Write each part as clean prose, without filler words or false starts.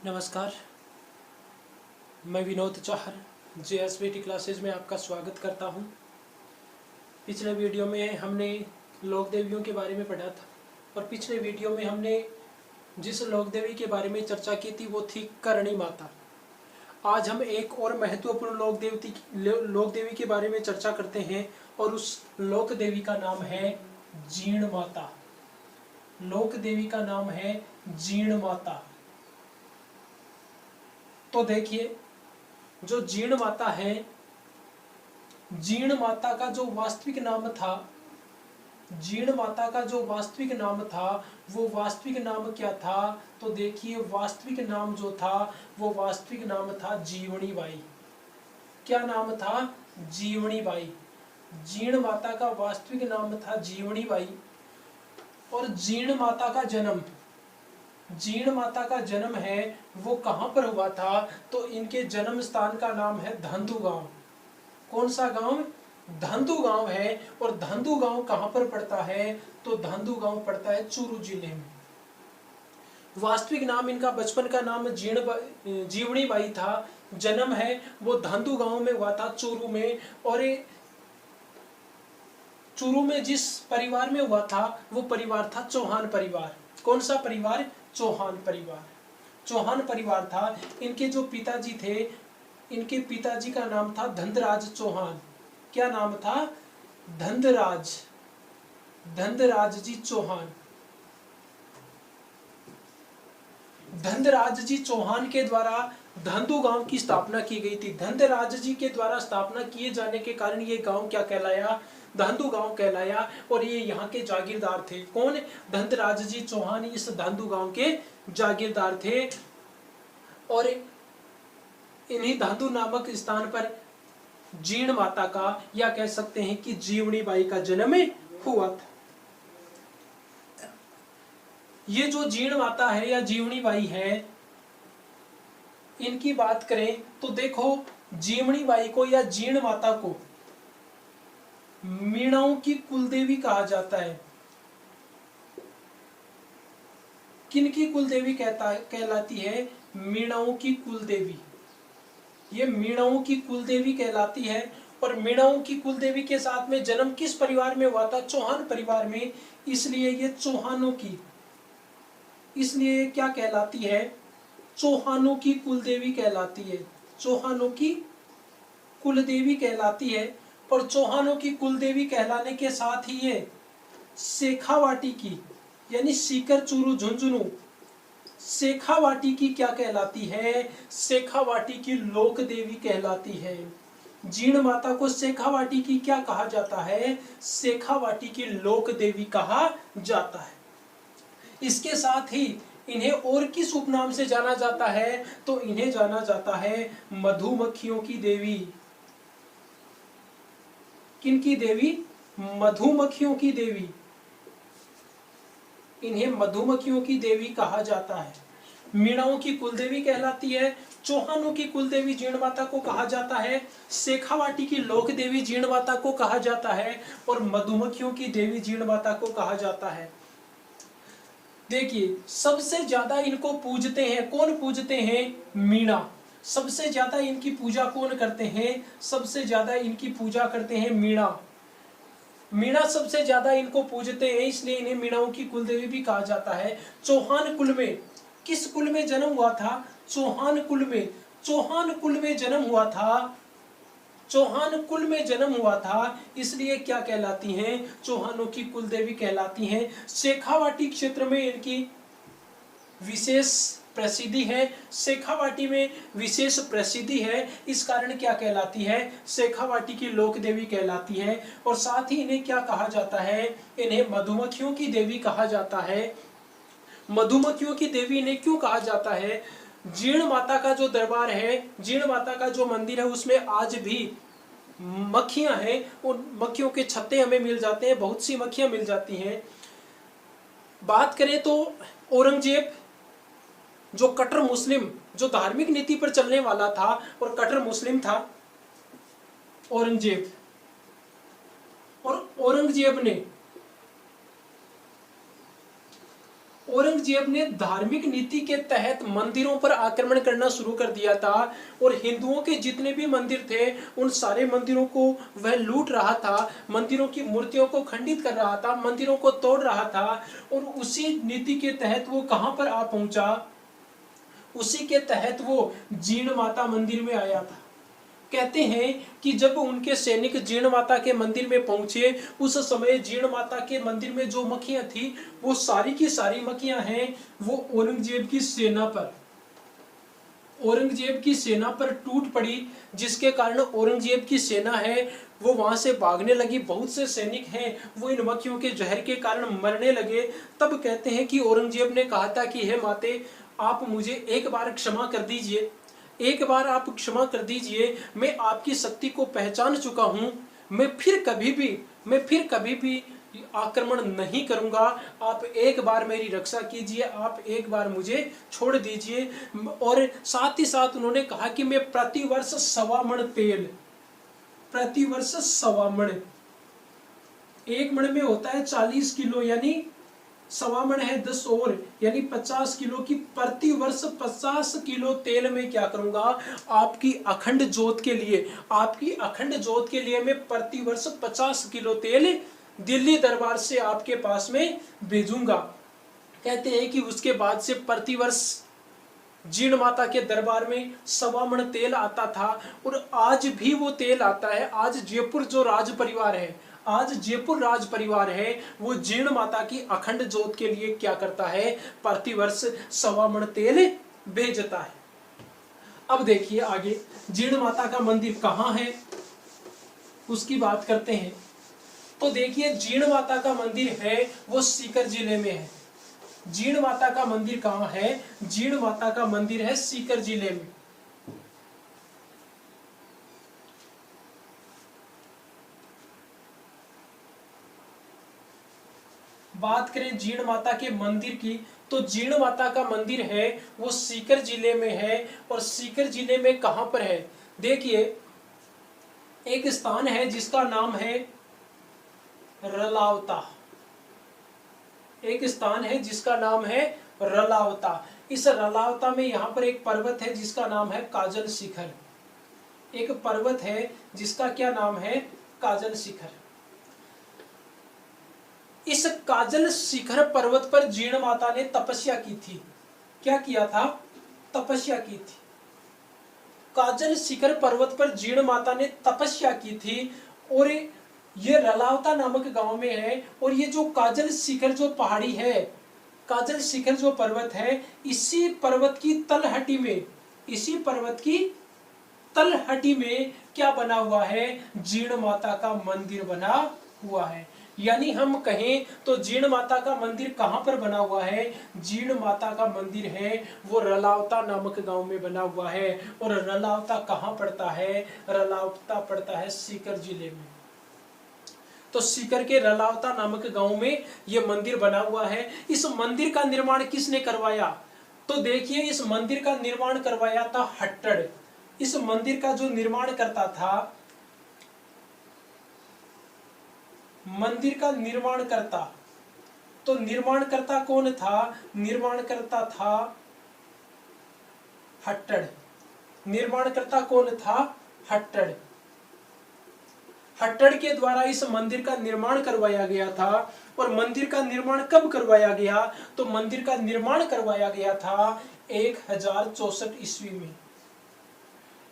नमस्कार, मैं Vinod Chauhar JSVT classes में आपका स्वागत करता हूं। पिछले वीडियो में हमने लोक देवियों के बारे में पढ़ा था और पिछले वीडियो में हमने जिस लोक देवी के बारे में चर्चा की थी वो थी करणी माता। आज हम एक और महत्वपूर्ण लोक देवी के बारे में चर्चा करते हैं और उस लोक देवी का नाम है जीण माता। लोक देवी का नाम है जीण माता। तो देखिए, जो जीण माता है, जीण माता का जो वास्तविक नाम था, जीण माता का जो वास्तविक नाम था वो वास्तविक नाम क्या था? तो देखिए, वास्तविक नाम जो था वो वास्तविक नाम था जीवनी बाई। क्या नाम था? जीवनी बाई। जीण माता का वास्तविक नाम था जीवनी बाई। और जीण माता का जन्म, जीण माता का जन्म है वो कहां पर हुआ था? तो इनके जन्म स्थान का नाम है धंधु गांव। कौन सा गांव? धंधु गांव है। और धंधु गांव कहां पर पड़ता है? तो धंधु गांव पड़ता है चूरू जिले में। वास्तविक नाम इनका, बचपन का नाम जीवनी बाई था। जन्म है वो धंधु गांव में हुआ था, चूरू में। और चूरू में जिस परिवार में हुआ था वो परिवार था चौहान परिवार। कौन सा परिवार? चौहान परिवार। चौहान परिवार था। इनके जो पिताजी थे, इनके पिताजी का नाम था धनराज चौहान। क्या नाम था? धनराज, धनराज जी चौहान। धनराज जी चौहान के द्वारा धंधु गांव की स्थापना की गई थी। धनराज जी के द्वारा स्थापना किए जाने के कारण ये गांव क्या कहलाया? धंधु गांव कहलाया। और ये यहाँ के जागीरदार थे। कौन? धनराज जी चौहान इस धंधु गांव के जागीरदार थे। और इन्हीं धंधु नामक स्थान पर जीण माता का, या कह सकते हैं कि जीवनी बाई का जन्म हुआ था। ये जो जीण माता है या जीवनी बाई है, इनकी बात करें तो देखो, जीवनी बाई को या जीण माता को मीणाओं की कुलदेवी कहा जाता है। किनकी कुलदेवी कहलाती है? मीणाओं की कुलदेवी। ये मीणाओं की कुलदेवी कहलाती है। और मीणाओं की कुलदेवी के साथ में जन्म किस परिवार में हुआ था? चौहान परिवार में। इसलिए ये चौहानों की, इसलिए क्या कहलाती है? चौहानों की कुलदेवी कहलाती है। चौहानों की कुलदेवी कहलाती है। और चौहानों की कुलदेवी कहलाने के साथ ही ये शेखावाटी की, यानी सीकर चूरू झुंझुनू, शेखावाटी की क्या कहलाती है? शेखावाटी की लोक देवी कहलाती है। जीण माता को शेखावाटी की क्या कहा जाता है? शेखावाटी की लोक देवी कहा जाता है। इसके साथ ही इन्हें और किस उपनाम से जाना जाता है? तो इन्हें जाना जाता है मधुमक्खियों की देवी। किनकी देवी? मधुमक्खियों की देवी। इन्हें मधुमक्खियों की देवी कहा जाता है। मीणाओं की कुलदेवी कहलाती है। चौहानों की कुलदेवी जीण माता को कहा जाता है। शेखावाटी की लोक देवी जीण माता को कहा जाता है। और मधुमक्खियों की देवी जीण माता को कहा जाता है। देखिए, सबसे ज्यादा इनको पूजते हैं। कौन पूजते हैं? मीणा। सबसे ज्यादा इनकी पूजा कौन करते हैं? सबसे ज्यादा इनकी पूजा करते हैं मीणा। मीणा सबसे ज्यादा इनको पूजते हैं, इसलिए इन्हें मीणाओं की कुलदेवी भी कहा जाता है। चौहान कुल में, किस कुल में जन्म हुआ था? चौहान कुल में। चौहान कुल में जन्म हुआ था। चौहान कुल में जन्म हुआ था, इसलिए क्या कहलाती हैं? चौहानों की कुलदेवी कहलाती हैं। शेखावाटी क्षेत्र में इनकी विशेष प्रसिद्धि है। शेखावाटी में विशेष प्रसिद्धि है, इस कारण क्या कहलाती है? शेखावाटी की लोक देवी कहलाती है। और साथ ही इन्हें क्या कहा जाता है? इन्हें मधुमक्खियों की देवी कहा जाता है। मधुमक्खियों की देवी इन्हें क्यों कहा जाता है? जीण माता का जो दरबार है, जीण माता का जो मंदिर है, उसमें आज भी मक्खियां हैं। उन मक्खियों के छत्ते हमें मिल जाते हैं, बहुत सी मक्खियां मिल जाती हैं। बात करें तो औरंगजेब, जो कट्टर मुस्लिम, जो धार्मिक नीति पर चलने वाला था और कट्टर मुस्लिम था औरंगजेब, और औरंगजेब ने औरंगजेब ने धार्मिक नीति के तहत मंदिरों पर आक्रमण करना शुरू कर दिया था और हिंदुओं के जितने भी मंदिर थे उन सारे मंदिरों को वह लूट रहा था, मंदिरों की मूर्तियों को खंडित कर रहा था, मंदिरों को तोड़ रहा था। और उसी नीति के तहत वो कहां पर आ पहुंचा? उसी के तहत वो जीण माता मंदिर में आया था। कहते हैं कि जब उनके सैनिक जीण माता के मंदिर में पहुंचे, उस समय जीण माता के मंदिर में जो मक्खियां थी वो सारी की सारी मक्खियां हैं वो औरंगजेब की सेना पर टूट पड़ी, जिसके कारण औरंगजेब की सेना है वो वहां से भागने लगी। बहुत से सैनिक हैं वो इन मक्खियों के जहर के कारण मरने लगे। तब कहते हैं कि औरंगजेब ने कहा था कि हे माते, आप मुझे एक बार क्षमा कर दीजिए, एक बार आप क्षमा कर दीजिए, मैं आपकी शक्ति को पहचान चुका हूं, मैं फिर कभी भी आक्रमण नहीं करूंगा। आप एक बार मेरी रक्षा कीजिए, आप एक बार मुझे छोड़ दीजिए। और साथ ही साथ उन्होंने कहा कि मैं प्रतिवर्ष 1.25 मण, एक मण में होता है 40 किलो, यानी 1.25 मण है 10 और, यानी 50 किलो की प्रति वर्ष 50 किलो तेल में क्या करूंगा? आपकी अखंड जोत के लिए मैं प्रति वर्ष 50 किलो तेल दिल्ली दरबार से आपके पास में भेजूंगा। कहते हैं कि उसके बाद से प्रतिवर्ष जीण माता के दरबार में 1.25 मण तेल आता था और आज भी वो तेल आता है। आज जयपुर राज परिवार है वो जीण माता की अखंड जोत के लिए क्या करता है? प्रतिवर्ष 1.25 मण तेल भेजता है। अब देखिए आगे जीण माता का मंदिर कहाँ है उसकी बात करते हैं। तो देखिए जीण माता का मंदिर है वो सीकर जिले में है। जीण माता का मंदिर कहाँ है? जीण माता का मंदिर है सीकर जिले में। बात करें जीण माता के मंदिर की, तो जीण माता का मंदिर है वो सीकर जिले में है। और सीकर जिले में कहां पर है? देखिए एक स्थान है जिसका नाम है रलावता। एक स्थान है जिसका नाम है रलावता। इस रलावता में यहां पर एक पर्वत है जिसका नाम है काजल शिखर। एक पर्वत है जिसका क्या नाम है? काजल शिखर। इस काजल शिखर पर्वत पर जीण माता ने तपस्या की थी। क्या किया था? तपस्या की थी। काजल शिखर पर्वत पर जीण माता ने तपस्या की थी और ये रलावता नामक गांव में है। और ये जो काजल शिखर जो पहाड़ी है, काजल शिखर जो पर्वत है, इसी पर्वत की तलहटी में क्या बना हुआ है? जीण माता का मंदिर बना हुआ है। यानी हम कहें तो जीण माता का मंदिर कहां पर बना हुआ है? जीण माता का मंदिर है वो रलावता नामक गांव में बना हुआ है। और रलावता कहां पड़ता है? रलावता पड़ता है सीकर जिले में। तो सीकर के रलावता नामक गांव में यह मंदिर बना हुआ है। इस मंदिर का निर्माण किसने करवाया? तो देखिए इस मंदिर का निर्माण करवाया था हट्टड़। इस मंदिर का जो निर्माण करता था, मंदिर का निर्माणकर्ता, तो निर्माणकर्ता कौन था? निर्माणकर्ता था हट्टड़। निर्माणकर्ता कौन था? हट्टड़। हट्टड़ के द्वारा इस मंदिर का निर्माण करवाया गया था। और मंदिर का निर्माण कब करवाया गया? तो मंदिर का निर्माण करवाया गया था 1064 ईस्वी में।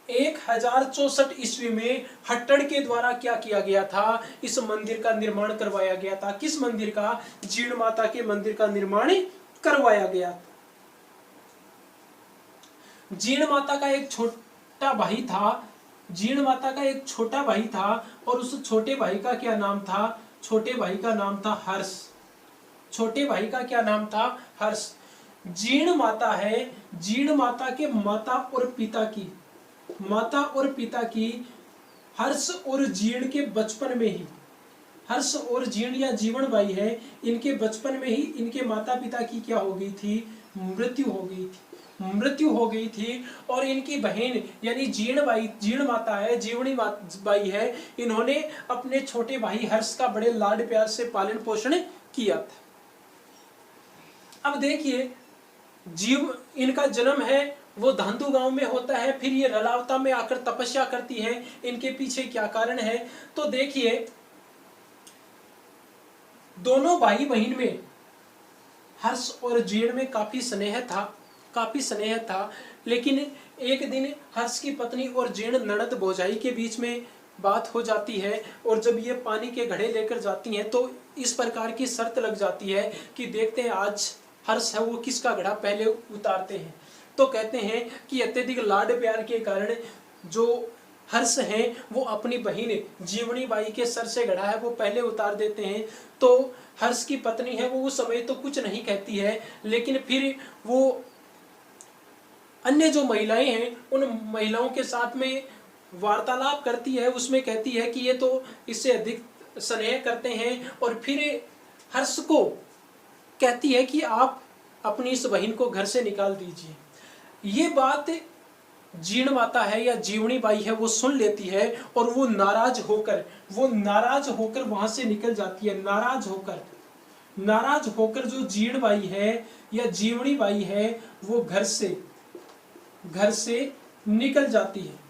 1064 ईस्वी में हट्टड़ के द्वारा क्या किया गया था? इस मंदिर का निर्माण करवाया गया था। किस मंदिर का? जीण माता के मंदिर का निर्माण करवाया गया। जीण माता का एक छोटा भाई था। जीण माता का एक छोटा भाई था और उस छोटे भाई का क्या नाम था? छोटे भाई का नाम था हर्ष। छोटे भाई का क्या नाम था? हर्ष। जीण माता है, जीण माता के माता और पिता की हर्ष और जीण के बचपन में ही, हर्ष और जीण या जीवन बाई है, इनके बचपन में ही इनके माता पिता की क्या हो गई थी? मृत्यु हो गई थी। और इनकी बहन यानी जीण माता है, जीवनी बाई है, इन्होंने अपने छोटे भाई हर्ष का बड़े लाड प्यार से पालन पोषण किया था। अब देखिए, जीव इनका जन्म है वो धांधु गांव में होता है, फिर ये रलावता में आकर तपस्या करती हैं। इनके पीछे क्या कारण है? तो देखिए, दोनों भाई बहन में हर्ष और जीण में काफी स्नेह था। लेकिन एक दिन हर्ष की पत्नी और जीण ननद भौजाई के बीच में बात हो जाती है, और जब ये पानी के घड़े लेकर जाती हैं तो इस प्रकार की शर्त लग जाती है कि देखते हैं आज हर्ष है वो किसका घड़ा पहले उतारते हैं। तो कहते हैं कि अत्यधिक लाड प्यार के कारण जो हर्ष हैं वो अपनी बहन जीवनी बाई के सर से घड़ा है वो पहले उतार देते हैं। तो हर्ष की पत्नी है वो उस समय तो कुछ नहीं कहती है, लेकिन फिर वो अन्य जो महिलाएं हैं उन महिलाओं के साथ में वार्तालाप करती है, उसमें कहती है कि ये तो इससे अधिक स्नेह करते हैं, और फिर हर्ष को कहती है कि आप अपनी इस बहन को घर से निकाल दीजिए। ये बात जीण माता है या जीवनी बाई है वो सुन लेती है, और वो नाराज होकर वहां से निकल जाती है। नाराज होकर जो जीण बाई है या जीवनी बाई है वो घर से निकल जाती है,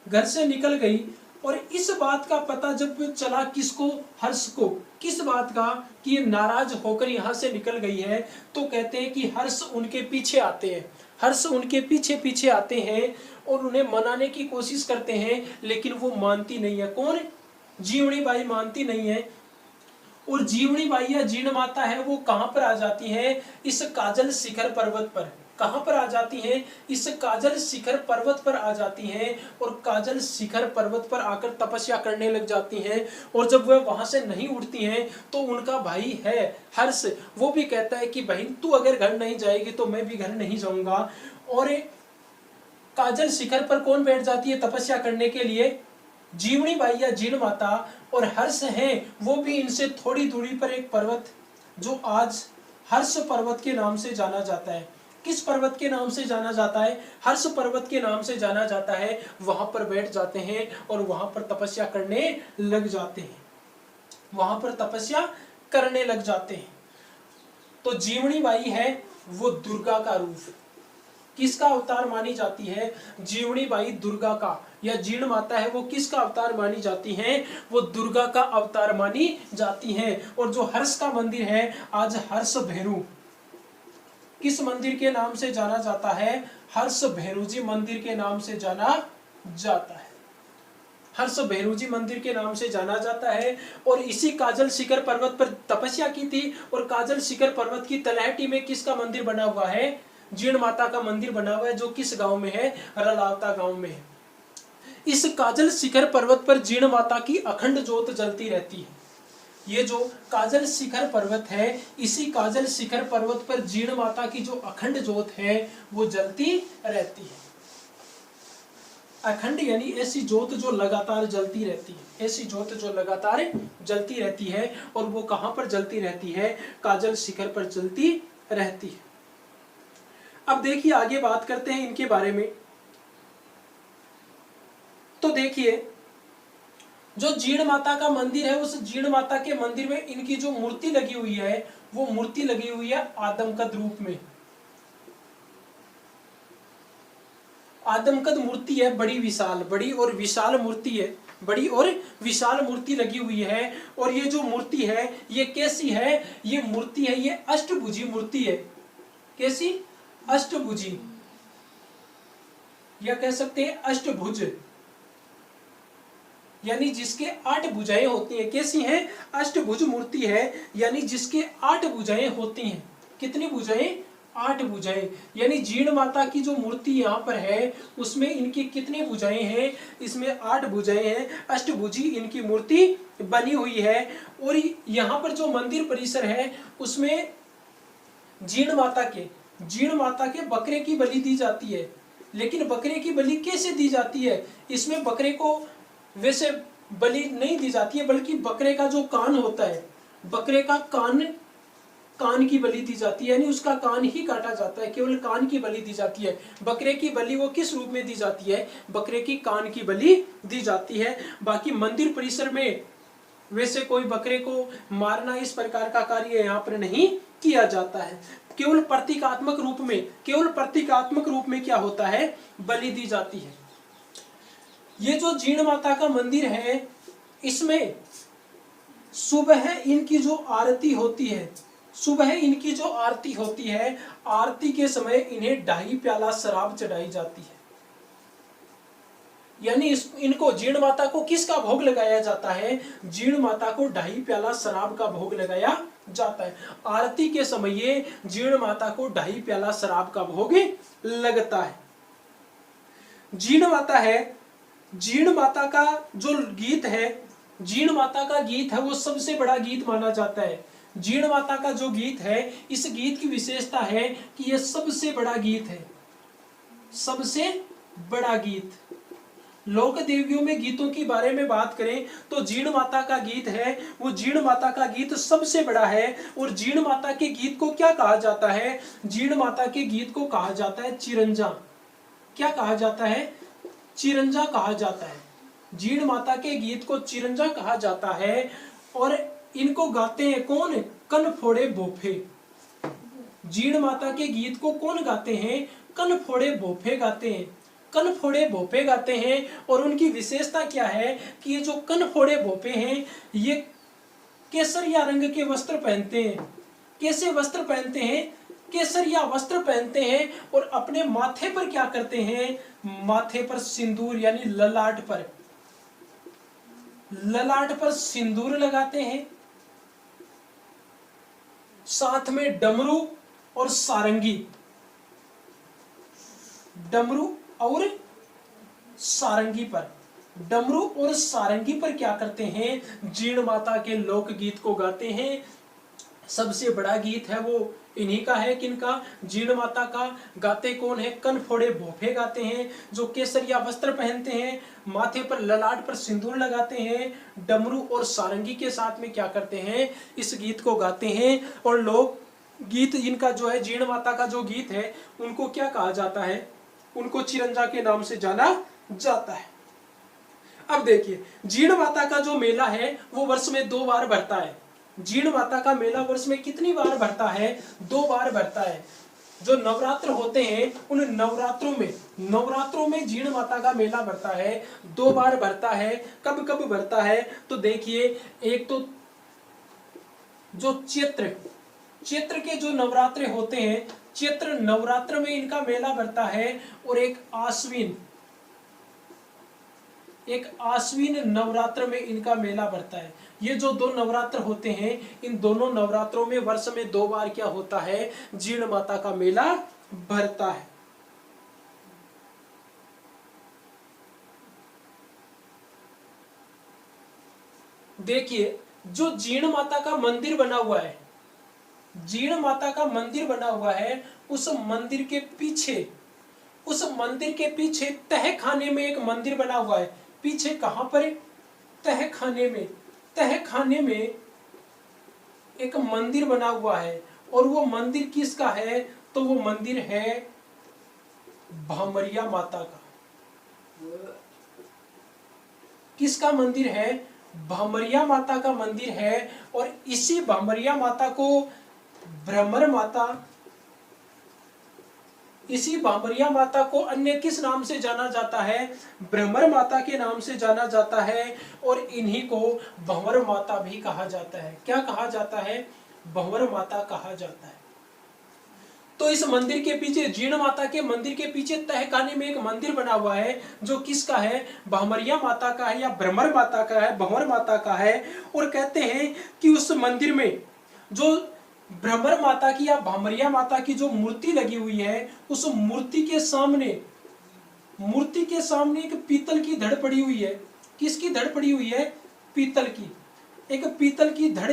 घर से निकल गई। और इस बात का पता जब चला किसको? हर्ष को। किस बात का? कि ये नाराज होकर यहाँ से निकल गई है। तो कहते हैं कि हर्ष उनके पीछे आते हैं और उन्हें मनाने की कोशिश करते हैं, लेकिन वो मानती नहीं है। कौन? जीवनी बाई मानती नहीं है। और जीवनी बाई या जीण माता है वो कहाँ पर आ जाती है? इस काजल शिखर पर्वत पर। कहाँ पर आ जाती हैं? इस काजल शिखर पर्वत पर आ जाती हैं, और काजल शिखर पर्वत पर आकर तपस्या करने लग जाती हैं। और जब वह वहां से नहीं उठती हैं तो उनका भाई है हर्ष, वो भी कहता है कि बहन तू अगर घर नहीं जाएगी तो मैं भी घर नहीं जाऊंगा। और काजल शिखर पर कौन बैठ जाती है तपस्या करने के लिए? जीवनी बाई या जीण माता। और हर्ष है वो भी इनसे थोड़ी दूरी पर एक पर्वत जो आज हर्ष पर्वत के नाम से जाना जाता है। किस पर्वत के नाम से जाना जाता है? हर्ष पर्वत के नाम से जाना जाता है। वहां पर बैठ जाते हैं और वहां पर तपस्या करने लग जाते हैं। तो जीवनी बाई है वो दुर्गा का रूप, किसका अवतार मानी जाती है? जीवनी बाई दुर्गा का, या जीण माता है वो किसका अवतार मानी जाती हैं? वो दुर्गा का अवतार मानी जाती हैं। और जो हर्ष का मंदिर है आज हर्ष भैरू, किस मंदिर के नाम से जाना जाता है? हर्ष भैरू जी मंदिर के नाम से जाना जाता है। हर्ष भैरू जी मंदिर के नाम से जाना जाता है। और इसी काजल शिखर पर्वत पर तपस्या की थी, और काजल शिखर पर्वत की तलहटी में किसका मंदिर बना हुआ है? जीण माता का मंदिर बना हुआ है, जो किस गांव में है? रलावता गांव में है। इस काजल शिखर पर्वत पर जीण माता की अखंड ज्योत जलती रहती है। ये जो काजल शिखर पर्वत है, इसी काजल शिखर पर्वत पर जीण माता की जो अखंड ज्योत है वो जलती रहती है। अखंड यानी ऐसी ज्योत जो लगातार जलती रहती है। और वो कहां पर जलती रहती है? काजल शिखर पर जलती रहती है। अब देखिए आगे बात करते हैं इनके बारे में। तो देखिए, जो जीण माता का मंदिर है उस जीण माता के मंदिर में इनकी जो मूर्ति लगी हुई है वो मूर्ति लगी हुई है आदमकद रूप में। आदमकद मूर्ति है, बड़ी और विशाल मूर्ति लगी हुई है। और ये जो मूर्ति है ये कैसी है? ये मूर्ति है ये अष्टभुजी मूर्ति है। कैसी? अष्टभुजी, या कह सकते हैं अष्टभुज, यानी जिसके 8 भुजाएं होती हैं। कैसी हैं? अष्टभुज मूर्ति है, यानी जिसके 8 भुजाएं होती हैं। कितनी भुजाएं? 8 भुजाएं। यानी जीण माता की जो मूर्ति यहाँ पर है उसमें इनकी कितनी भुजाएं हैं? इसमें 8 भुजाएं हैं। अष्टभुजी इनकी मूर्ति बनी हुई है। और यहाँ पर जो मंदिर परिसर है उसमें जीण माता के बकरे की बलि दी जाती है। लेकिन बकरे की बलि कैसे दी जाती है? इसमें बकरे को वैसे बलि नहीं दी जाती है, बल्कि बकरे का जो कान होता है, बकरे का कान की बलि दी जाती है, यानी उसका कान ही काटा जाता है, केवल कान की बलि दी जाती है। बकरे की बलि वो किस रूप में दी जाती है? बकरे की कान की बलि दी जाती है। बाकी मंदिर परिसर में वैसे कोई बकरे को मारना इस प्रकार का कार्य यहाँ पर नहीं किया जाता है। केवल प्रतीकात्मक रूप में, केवल प्रतीकात्मक रूप में क्या होता है, बलि दी जाती है। ये जो जीण माता का मंदिर है, इसमें सुबह इनकी जो आरती होती है, सुबह इनकी जो आरती होती है, आरती के समय इन्हें 2.5 प्याला शराब चढ़ाई जाती है। यानी इनको जीण माता को किसका भोग लगाया जाता है, जीण माता को 2.5 प्याला शराब का भोग लगाया जाता है। आरती के समय ये जीण माता को 2.5 प्याला शराब का भोग लगता है। जीण माता है, जीण माता का जो गीत है, जीण माता का गीत है वो सबसे बड़ा गीत माना जाता है। जीण माता का जो गीत है, इस गीत की विशेषता है कि यह सबसे बड़ा गीत है, सबसे बड़ा गीत। लोक देवियों में गीतों के बारे में बात करें तो जीण माता का गीत है, वो जीण माता का गीत सबसे बड़ा है। और जीण माता के गीत को क्या कहा जाता है, जीण माता के गीत को कहा जाता है चिरंजा। क्या कहा जाता है, चिरंजा कहा जाता है। जीण माता के गीत को चिरंजा कहा जाता है। और इनको गाते हैं कौन, कन फोड़े बोफे। जीण माता के गीत को कौन गाते हैं, कन फोड़े बोफे गाते हैं, कन फोड़े भोपे गाते हैं। और उनकी विशेषता क्या है कि ये जो कन फोड़े भोपे हैं, ये केसरिया रंग के वस्त्र पहनते हैं। कैसे वस्त्र पहनते हैं, केसरिया वस्त्र पहनते हैं। और अपने माथे पर क्या करते हैं, माथे पर सिंदूर यानी ललाट पर सिंदूर लगाते हैं। साथ में डमरू और सारंगी, डमरू और सारंगी पर, डमरू और सारंगी पर क्या करते हैं, जीण माता के लोकगीत को गाते हैं। सबसे बड़ा गीत है वो इन्हीं का है, किनका, जीण माता का। गाते कौन है, कन फोड़े भोफे गाते हैं, जो केसरिया वस्त्र पहनते हैं, माथे पर ललाट पर सिंदूर लगाते हैं, डमरू और सारंगी के साथ में क्या करते हैं, इस गीत को गाते हैं। और लोक गीत इनका जो है, जीण माता का जो गीत है, उनको क्या कहा जाता है, उनको चिरंजा के नाम से जाना जाता है। अब देखिए, जीण माता का जो मेला है वो वर्ष में 2 बार भरता है। जीण माता का मेला वर्ष में कितनी बार भरता है, 2 बार भरता है। जो नवरात्र होते हैं, उन नवरात्रों में जीण माता का मेला भरता है, 2 बार भरता है। कब कब भरता है, तो देखिए, एक तो जो चैत्र के जो नवरात्रे होते हैं, चैत्र नवरात्र में इनका मेला भरता है। और एक आश्विन नवरात्र में इनका मेला भरता है। ये जो 2 नवरात्र होते हैं, इन दोनों नवरात्रों में वर्ष में 2 बार क्या होता है, जीण माता का मेला भरता है। देखिए, जो जीण माता का मंदिर बना हुआ है, जीण माता का मंदिर बना हुआ है, उस मंदिर के पीछे तहखाने में एक मंदिर बना हुआ है। पीछे कहां पर, तहखाने में एक मंदिर बना हुआ है। और वो मंदिर किसका है, तो वो मंदिर है भामरिया माता का। किसका मंदिर है, भामरिया माता का मंदिर है। और इसी भामरिया माता को भ्रमर माता, इसी भामरिया माता को अन्य किस नाम से जाना जाता है, भ्रमर माता के नाम से जाना जाता है। और इन्हीं को भंवर माता भी कहा जाता है। क्या कहा जाता है, भंवर माता कहा जाता है। तो इस मंदिर के पीछे, जीण माता के मंदिर के पीछे तहखाने में एक मंदिर बना हुआ है, जो किसका है, भामरिया माता का है, या भ्रमर माता का है, भंवर माता का है। और कहते हैं कि उस मंदिर में जो भ्रमर माता की या भामरिया माता की जो मूर्ति लगी हुई है, उस मूर्ति के सामने एक पीतल की धड़ पड़ी हुई है। किसकी धड़ पड़ी हुई है, पीतल की, एक पीतल की धड़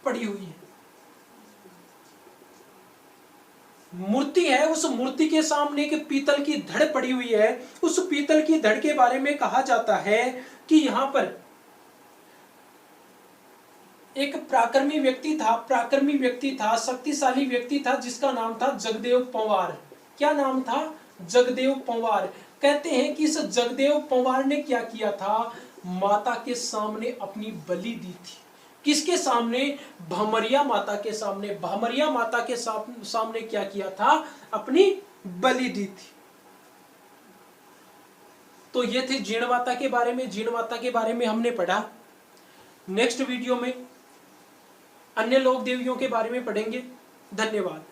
पड़ी हुई है। मूर्ति है, उस मूर्ति के सामने एक पीतल की धड़ पड़ी हुई है। उस पीतल की धड़ के बारे में कहा जाता है कि यहाँ पर एक पराक्रमी व्यक्ति था, शक्तिशाली व्यक्ति था, जिसका नाम था जगदेव पंवार। क्या नाम था, जगदेव पंवार। कहते हैं कि इस जगदेव पंवार ने क्या किया था, माता के सामने अपनी बलि दी थी। किसके सामने? भमरिया माता के सामने। भमरिया माता के सामने क्या किया था? अपनी बलि दी थी। तो ये थे जीण माता के बारे में। जीण माता के बारे में हमने पढ़ा। नेक्स्ट वीडियो में अन्य लोक देवियों के बारे में पढ़ेंगे। धन्यवाद।